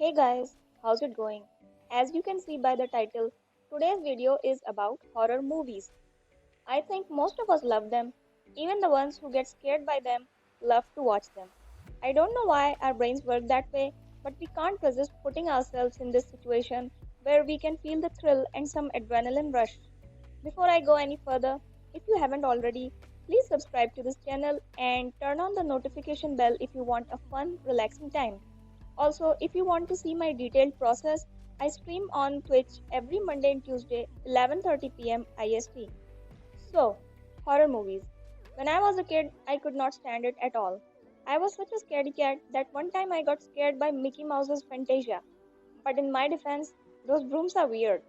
Hey guys, how's it going? As you can see by the title, today's video is about horror movies. I think most of us love them. Even the ones who get scared by them love to watch them. I don't know why our brains work that way, but we can't resist putting ourselves in this situation where we can feel the thrill and some adrenaline rush. Before I go any further, if you haven't already, please subscribe to this channel and turn on the notification bell if you want a fun, relaxing time. Also, if you want to see my detailed process, I stream on Twitch every Monday and Tuesday, 11:30 p.m. IST. So, horror movies. When I was a kid, I could not stand it at all. I was such a scaredy cat that one time I got scared by Mickey Mouse's Fantasia. But in my defense, those brooms are weird.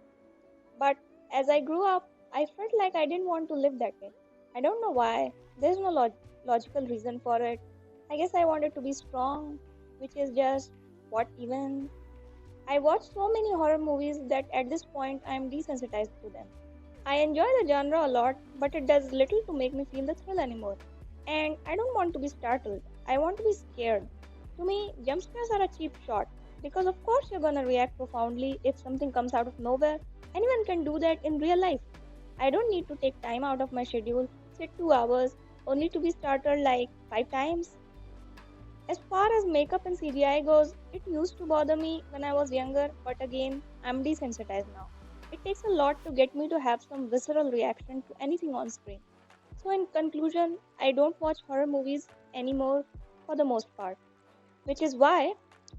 But as I grew up, I felt like I didn't want to live that way. I don't know why. There's no logical reason for it. I guess I wanted to be strong, which is just what even. I watch so many horror movies that at this point I am desensitized to them. I enjoy the genre a lot, but it does little to make me feel the thrill anymore. And I don't want to be startled. I want to be scared. To me, jump scares are a cheap shot because of course you're gonna react profoundly if something comes out of nowhere. Anyone can do that in real life. I don't need to take time out of my schedule, sit 2 hours, only to be startled like 5 times. As far as makeup and CGI goes, it used to bother me when I was younger, but again, I'm desensitized now. It takes a lot to get me to have some visceral reaction to anything on screen. So, in conclusion, I don't watch horror movies anymore for the most part, which is why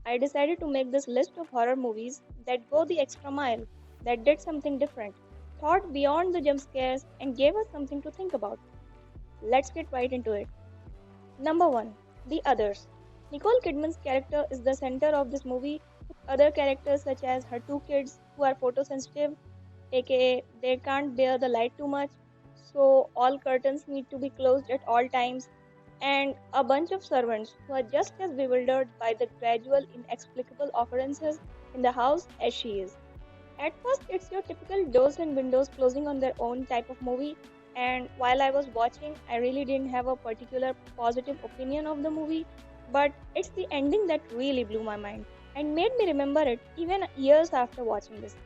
I decided to make this list of horror movies that go the extra mile, that did something different, thought beyond the jump scares, and gave us something to think about. Let's get right into it. Number 1. The Others. Nicole Kidman's character is the center of this movie, with other characters such as her two kids who are photosensitive, aka they can't bear the light too much, so all curtains need to be closed at all times, and a bunch of servants who are just as bewildered by the gradual, inexplicable occurrences in the house as she is. At first, it's your typical doors and windows closing on their own type of movie, and while I was watching, I really didn't have a particular positive opinion of the movie, but it's the ending that really blew my mind and made me remember it even years after watching this.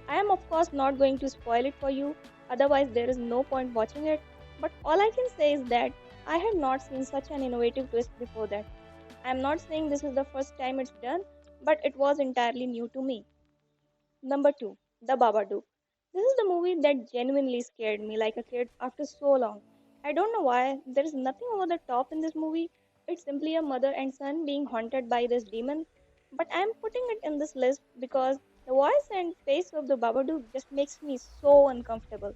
I am, of course, not going to spoil it for you, otherwise, there is no point watching it, but all I can say is that I had not seen such an innovative twist before that. I am not saying this is the first time it's done, but it was entirely new to me. Number 2. The Babadook. This is the movie that genuinely scared me like a kid after so long. I don't know why, there is nothing over the top in this movie. It's simply a mother and son being haunted by this demon. But I am putting it in this list because the voice and face of the Babadook just makes me so uncomfortable.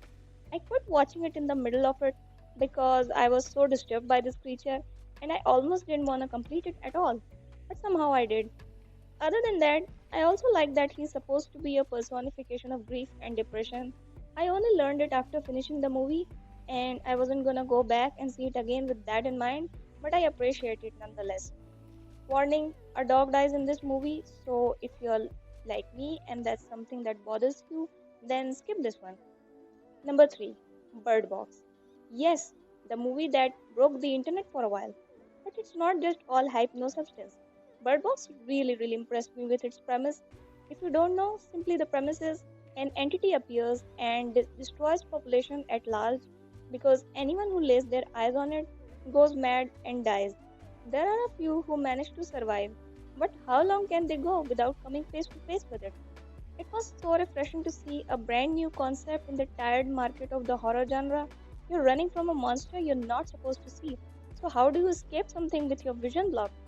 I quit watching it in the middle of it because I was so disturbed by this creature and I almost didn't want to complete it at all. But somehow I did. Other than that, I also like that he's supposed to be a personification of grief and depression. I only learned it after finishing the movie, and I wasn't gonna go back and see it again with that in mind, but I appreciate it nonetheless. Warning, a dog dies in this movie, so if you're like me and that's something that bothers you, then skip this one. Number 3. Birdbox. Yes, the movie that broke the internet for a while. But it's not just all hype, no substance. Birdbox really impressed me with its premise. If you don't know, simply the premise is an entity appears and destroys population at large because anyone who lays their eyes on it goes mad and dies. There are a few who manage to survive, but how long can they go without coming face to face with it? It was so refreshing to see a brand new concept in the tired market of the horror genre. You're running from a monster you're not supposed to see. So, how do you escape something with your vision blocked?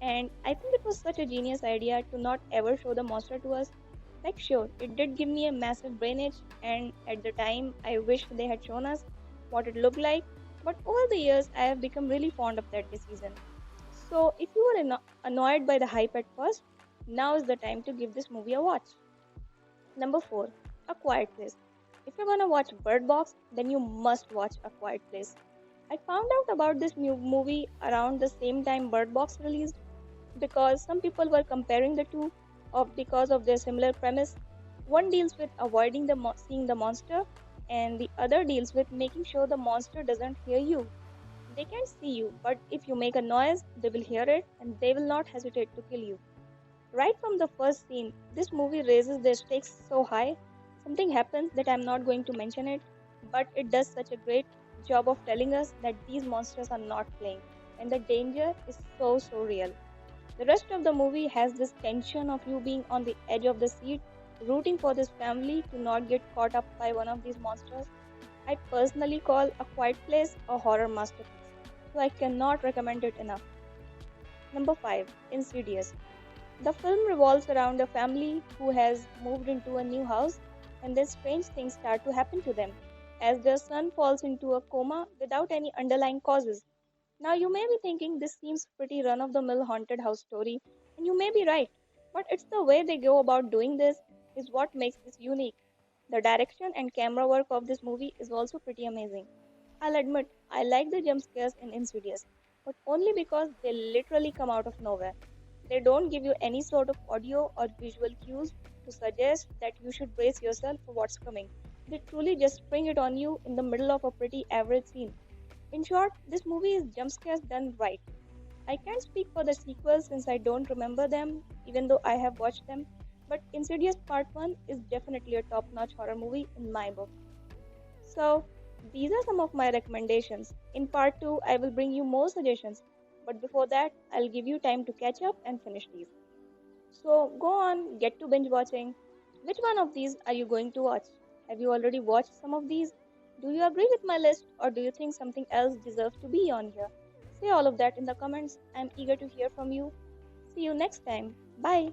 And I think it was such a genius idea to not ever show the monster to us. Like, sure, it did give me a massive brain itch, and at the time, I wish they had shown us what it looked like. But over the years, I have become really fond of that decision. So, if you were annoyed by the hype at first, now is the time to give this movie a watch. Number 4. A Quiet Place. If you're gonna watch Bird Box, then you must watch A Quiet Place. I found out about this new movie around the same time Bird Box released because some people were comparing the two because of their similar premise. One deals with avoiding seeing the monster, and the other deals with making sure the monster doesn't hear you. They can't see you, but if you make a noise, they will hear it and they will not hesitate to kill you. Right from the first scene, this movie raises the stakes so high. Something happens that I'm not going to mention it, but it does such a great job of telling us that these monsters are not playing, and the danger is so real. The rest of the movie has this tension of you being on the edge of the seat, rooting for this family to not get caught up by one of these monsters. I personally call A Quiet Place a horror masterpiece, so I cannot recommend it enough. Number 5, Insidious. The film revolves around a family who has moved into a new house, and then strange things start to happen to them as their son falls into a coma without any underlying causes. Now, you may be thinking this seems pretty run of the mill haunted house story, and you may be right, but it's the way they go about doing this is what makes this unique. The direction and camera work of this movie is also pretty amazing. I'll admit, I like the jump scares in Insidious, but only because they literally come out of nowhere. They don't give you any sort of audio or visual cues to suggest that you should brace yourself for what's coming. They truly just spring it on you in the middle of a pretty average scene. In short, this movie is jump scares done right. I can't speak for the sequels since I don't remember them, even though I have watched them, but Insidious Part 1 is definitely a top notch horror movie in my book. So, these are some of my recommendations. In part 2, I will bring you more suggestions, but before that, I'll give you time to catch up and finish these. So, go on, get to binge watching. Which one of these are you going to watch? Have you already watched some of these? Do you agree with my list, or do you think something else deserves to be on here? Say all of that in the comments. I'm eager to hear from you. See you next time. Bye.